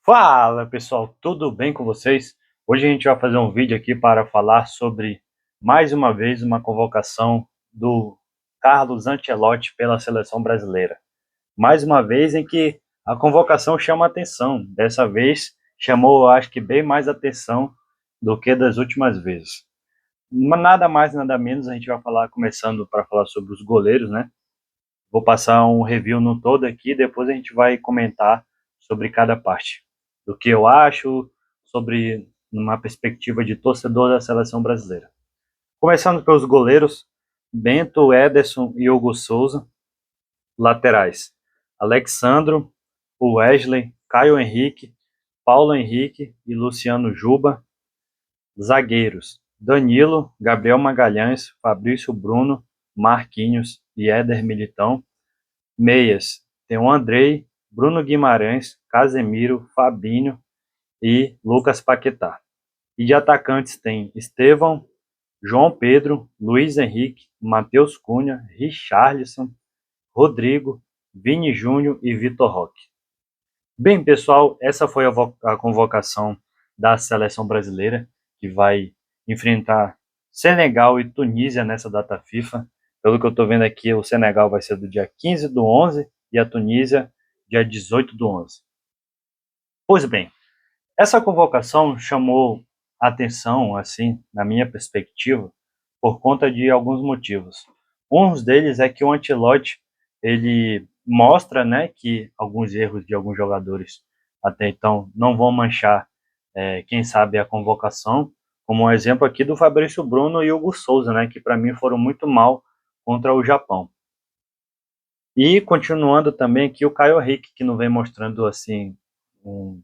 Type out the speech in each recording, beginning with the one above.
Fala pessoal, tudo bem com vocês? Hoje a gente vai fazer um vídeo aqui para falar sobre, mais uma vez, uma convocação do Carlos Ancelotti pela seleção brasileira. Mais uma vez em que a convocação chama atenção. Dessa vez chamou, acho que bem mais atenção do que das últimas vezes. Nada mais, nada menos, a gente vai falar, começando para falar sobre os goleiros, né? Vou passar um review no todo aqui, depois a gente vai comentar sobre cada parte. Do que eu acho, sobre uma perspectiva de torcedor da seleção brasileira. Começando pelos goleiros, Bento, Ederson e Hugo Souza. Laterais, Alexandro, Wesley, Caio Henrique, Paulo Henrique e Luciano Juba. Zagueiros, Danilo, Gabriel Magalhães, Fabrício Bruno, Marquinhos e Éder Militão. Meias, tem o Andrei, Bruno Guimarães, Casemiro, Fabinho e Lucas Paquetá. E de atacantes tem Estevão, João Pedro, Luiz Henrique, Matheus Cunha, Richarlison, Rodrigo, Vini Júnior e Vitor Roque. Bem, pessoal, essa foi a convocação da seleção brasileira, que vai enfrentar Senegal e Tunísia nessa data FIFA. Pelo que eu estou vendo aqui, o Senegal vai ser do dia 15 do 11 e a Tunísia dia 18 do 11. Pois bem, essa convocação chamou atenção, assim, na minha perspectiva, por conta de alguns motivos. Um deles é que o Ancelotti, ele mostra, né, que alguns erros de alguns jogadores até então não vão manchar, quem sabe, a convocação, como um exemplo aqui do Fabrício Bruno e Hugo Souza, né, que para mim foram muito mal contra o Japão. E continuando também aqui o Caio Henrique, que não vem mostrando assim um,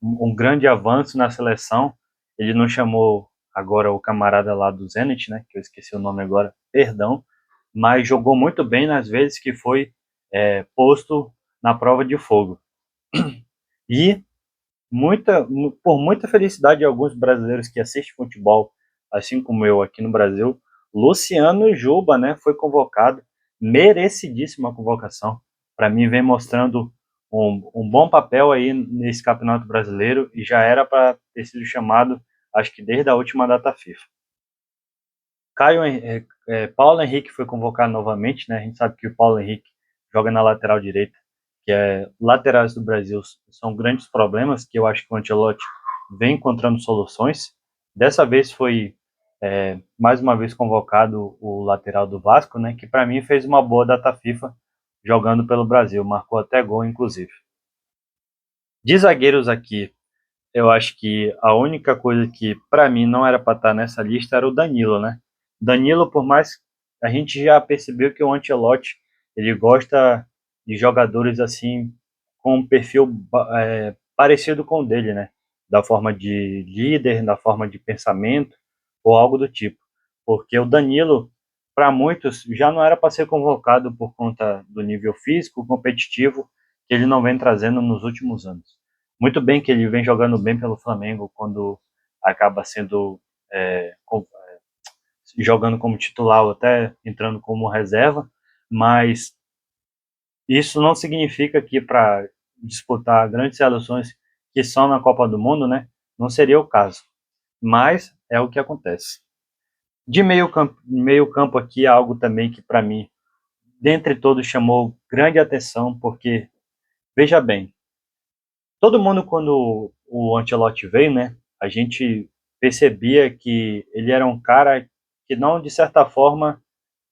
um grande avanço na seleção. Ele não chamou agora o camarada lá do Zenit, né, que eu esqueci o nome agora, perdão, mas jogou muito bem nas vezes que foi posto na prova de fogo. E por muita felicidade de alguns brasileiros que assistem futebol, assim como eu aqui no Brasil, Luciano Juba, né, foi convocado, merecidíssima convocação. Para mim, vem mostrando um bom papel aí nesse Campeonato Brasileiro e já era para ter sido chamado, acho que desde a última data FIFA. Paulo Henrique foi convocado novamente, né? A gente sabe que o Paulo Henrique joga na lateral direita, que é laterais do Brasil são grandes problemas que eu acho que o Ancelotti vem encontrando soluções. Dessa vez foi mais uma vez convocado o lateral do Vasco, né? Que para mim fez uma boa data FIFA jogando pelo Brasil, marcou até gol inclusive. De zagueiros aqui, eu acho que a única coisa que para mim não era para estar nessa lista era o Danilo, né? Danilo, por mais a gente já percebeu que o Ancelotti ele gosta de jogadores assim com um perfil parecido com o dele, né? Da forma de líder, da forma de pensamento ou algo do tipo. Porque o Danilo, para muitos, já não era para ser convocado por conta do nível físico competitivo que ele não vem trazendo nos últimos anos. Muito bem que ele vem jogando bem pelo Flamengo quando acaba sendo jogando como titular ou até entrando como reserva, mas isso não significa que para disputar grandes seleções que são na Copa do Mundo, né, não seria o caso. Mas é o que acontece. De meio campo aqui, algo também que para mim, dentre todos, chamou grande atenção, porque, veja bem, todo mundo quando o Ancelotti veio, né, a gente percebia que ele era um cara que não, de certa forma,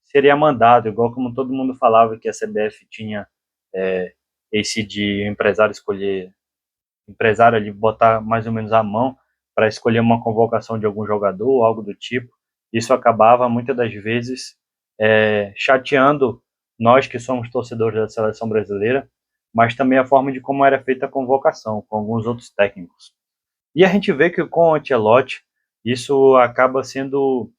seria mandado, igual como todo mundo falava que a CBF tinha esse de empresário escolher, empresário ali botar mais ou menos a mão para escolher uma convocação de algum jogador ou algo do tipo. Isso acabava muitas das vezes chateando nós que somos torcedores da seleção brasileira, mas também a forma de como era feita a convocação com alguns outros técnicos. E a gente vê que com o Ancelotti isso acaba sendo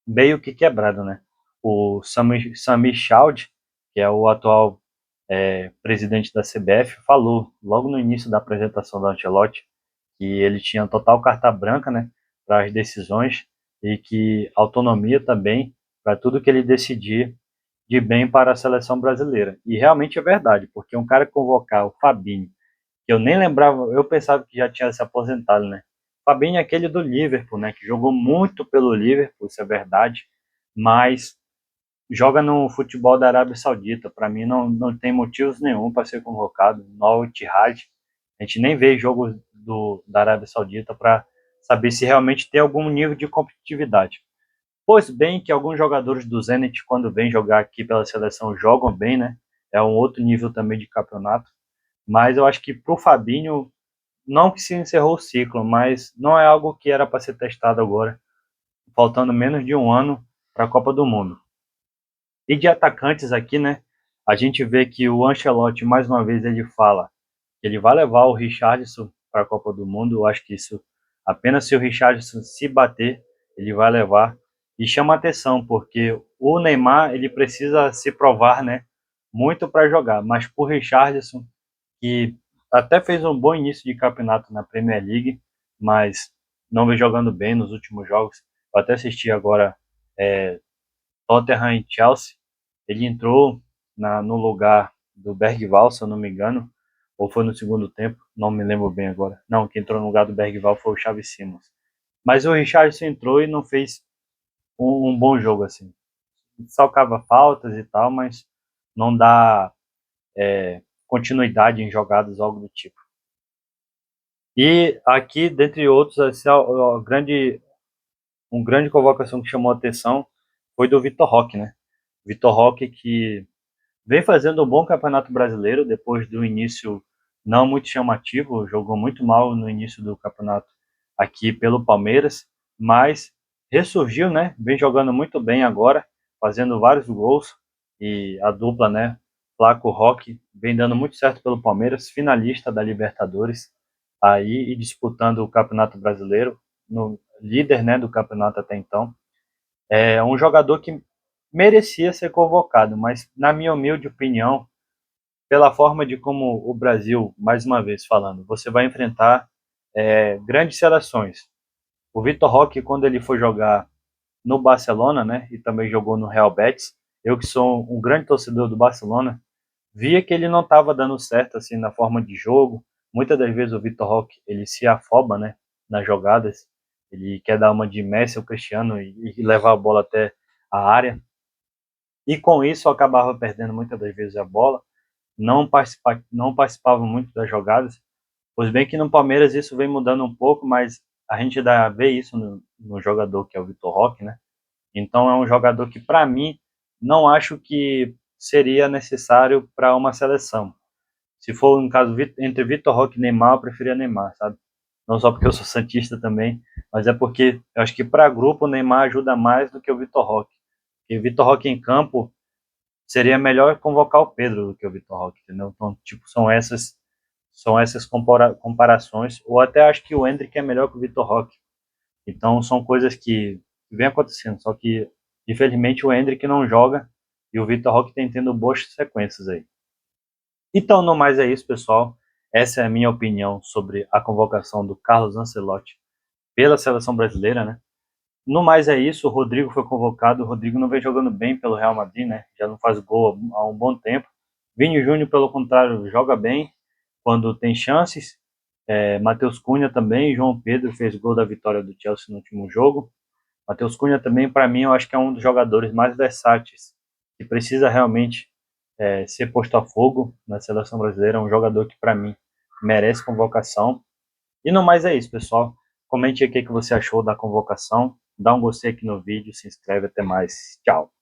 meio que quebrado, né? O Sami Chaud, que é o atual presidente da CBF, falou logo no início da apresentação do Ancelotti que ele tinha total carta branca, né, para as decisões e que autonomia também para tudo que ele decidir de bem para a seleção brasileira. E realmente é verdade, porque um cara convocar o Fabinho, que eu nem lembrava, eu pensava que já tinha se aposentado, né? Fabinho é aquele do Liverpool, né? Que jogou muito pelo Liverpool, isso é verdade, mas joga no futebol da Arábia Saudita. Para mim não tem motivos nenhum para ser convocado no Al Ittihad. A gente nem vê jogos da Arábia Saudita para saber se realmente tem algum nível de competitividade. Pois bem que alguns jogadores do Zenit, quando vêm jogar aqui pela seleção, jogam bem, né? É um outro nível também de campeonato. Mas eu acho que para o Fabinho, não que se encerrou o ciclo, mas não é algo que era para ser testado agora, faltando menos de um ano para a Copa do Mundo. E de atacantes aqui, né? A gente vê que o Ancelotti, mais uma vez, ele fala que ele vai levar o Richarlison para a Copa do Mundo. Eu acho que isso, apenas se o Richarlison se bater, ele vai levar. E chama atenção, porque o Neymar, ele precisa se provar, né? Muito para jogar. Mas por Richarlison, que até fez um bom início de campeonato na Premier League, mas não vem jogando bem nos últimos jogos. Eu até assisti agora Tottenham e Chelsea. Ele entrou no lugar do Bergvall, se eu não me engano, ou foi no segundo tempo, não me lembro bem agora. Não, quem entrou no lugar do Bergvall foi o Xavi Simons. Mas o Richarlison entrou e não fez um bom jogo assim. Salcava faltas e tal, mas não dá continuidade em jogadas, algo do tipo. E aqui, dentre outros, uma grande convocação que chamou a atenção foi do Vitor Roque, né? Vitor Roque que vem fazendo um bom campeonato brasileiro depois do início não muito chamativo, jogou muito mal no início do campeonato aqui pelo Palmeiras, mas ressurgiu, né? Vem jogando muito bem agora, fazendo vários gols e a dupla, né? Flaco Roque vem dando muito certo pelo Palmeiras, finalista da Libertadores aí e disputando o Campeonato Brasileiro, no líder, né, do campeonato até então. É um jogador que merecia ser convocado, mas na minha humilde opinião, pela forma de como o Brasil, mais uma vez falando, você vai enfrentar grandes seleções. O Vitor Roque, quando ele foi jogar no Barcelona, né, e também jogou no Real Betis, eu que sou um grande torcedor do Barcelona, via que ele não estava dando certo assim na forma de jogo. Muitas das vezes o Vitor Roque ele se afoba, né, nas jogadas. Ele quer dar uma de Messi ou Cristiano e levar a bola até a área. E com isso acabava perdendo muitas das vezes a bola. Não participava muito das jogadas. Pois bem que no Palmeiras isso vem mudando um pouco, mas a gente ainda vê isso no jogador que é o Vitor Roque, né? Então é um jogador que, para mim, não acho que seria necessário para uma seleção. Se for um caso entre Vitor Roque e Neymar, eu preferia Neymar, sabe? Não só porque eu sou santista também, mas é porque eu acho que para grupo o Neymar ajuda mais do que o Vitor Roque. E o Vitor Roque em campo seria melhor convocar o Pedro do que o Vitor Roque, entendeu? Então, tipo, são essas comparações, ou até acho que o Endrick é melhor que o Vitor Roque. Então, são coisas que vem acontecendo, só que, infelizmente, o Endrick não joga e o Vitor Roque tem tendo boas sequências aí. Então, no mais é isso, pessoal. Essa é a minha opinião sobre a convocação do Carlos Ancelotti pela seleção brasileira, né? No mais é isso, o Rodrigo foi convocado, o Rodrigo não vem jogando bem pelo Real Madrid, né? Já não faz gol há um bom tempo. Vini Júnior, pelo contrário, joga bem quando tem chances. Matheus Cunha também, João Pedro fez gol da vitória do Chelsea no último jogo. Matheus Cunha também, para mim, eu acho que é um dos jogadores mais versáteis, que precisa realmente ser posto a fogo na seleção brasileira. É um jogador que, para mim, merece convocação. E no mais é isso, pessoal. Comente aí o que você achou da convocação. Dá um gostei aqui no vídeo, se inscreve, até mais. Tchau.